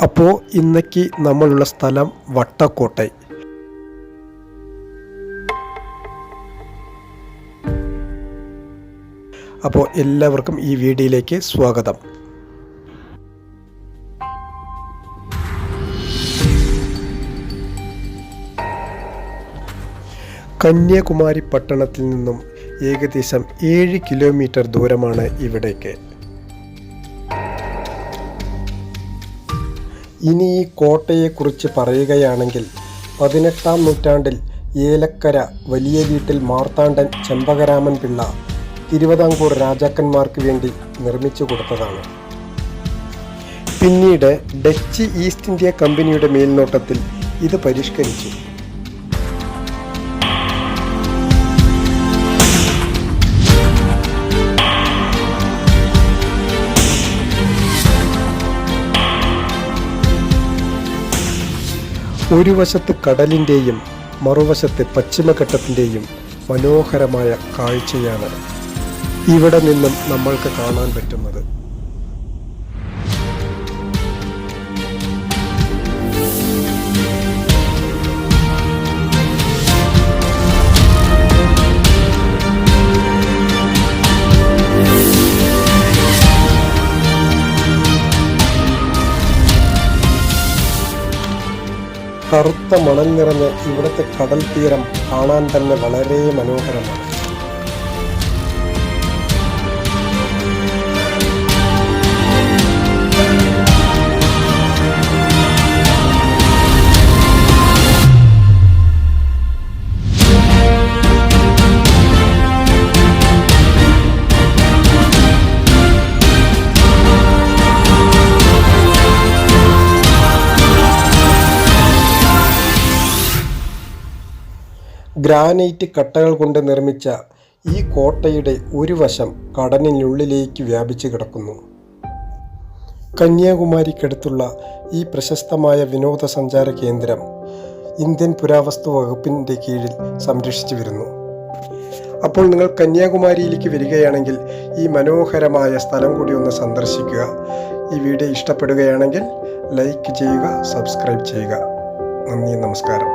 അപ്പോൾ ഇന്നേക്ക് നമ്മളുള്ള സ്ഥലം വട്ടക്കോട്ടൈ. അപ്പോൾ എല്ലാവർക്കും ഈ വീഡിയോയിലേക്ക് സ്വാഗതം. കന്യാകുമാരി പട്ടണത്തിൽ നിന്നും ഏകദേശം 7 കിലോമീറ്റർ ദൂരമാണ് ഇവിടേക്ക്. ഇനി ഈ കോട്ടയെക്കുറിച്ച് പറയുകയാണെങ്കിൽ 18-ാം നൂറ്റാണ്ടിൽ ഏലക്കര വലിയ വീട്ടിൽ മാർത്താണ്ഡൻ ചെമ്പകരാമൻ പിള്ള തിരുവിതാംകൂർ രാജാക്കന്മാർക്ക് വേണ്ടി നിർമ്മിച്ചു കൊടുത്തതാണ്. പിന്നീട് ഡച്ച് ഈസ്റ്റ് ഇന്ത്യ കമ്പനിയുടെ മേൽനോട്ടത്തിൽ ഇത് പരിഷ്കരിച്ചു. ഒരു വശത്ത് കടലിൻ്റെയും മറുവശത്ത് പശ്ചിമഘട്ടത്തിൻ്റെയും മനോഹരമായ കാഴ്ചയാണ് ഇവിടെ നിന്നും നമ്മൾക്ക് കാണാൻ പറ്റുന്നത്. കറുത്ത മണൽ നിറഞ്ഞ ഇവിടുത്തെ കടൽ തീരം കാണാൻ തന്നെ വളരെ മനോഹരമാണ്. ഗ്രാനൈറ്റ് കട്ടകൾ കൊണ്ട് നിർമ്മിച്ച ഈ കോട്ടയുടെ ഒരു വശം കടലിനുള്ളിലേക്ക് വ്യാപിച്ചു കിടക്കുന്നു. കന്യാകുമാരിക്കടുത്തുള്ള ഈ പ്രശസ്തമായ വിനോദസഞ്ചാര കേന്ദ്രം ഇന്ത്യൻ പുരാവസ്തു വകുപ്പിൻ്റെ കീഴിൽ സംരക്ഷിച്ചു വരുന്നു. അപ്പോൾ നിങ്ങൾ കന്യാകുമാരിയിലേക്ക് വരികയാണെങ്കിൽ ഈ മനോഹരമായ സ്ഥലം കൂടി ഒന്ന് സന്ദർശിക്കുക. ഈ വീഡിയോ ഇഷ്ടപ്പെടുകയാണെങ്കിൽ ലൈക്ക് ചെയ്യുക, സബ്സ്ക്രൈബ് ചെയ്യുക. നന്ദി, നമസ്കാരം.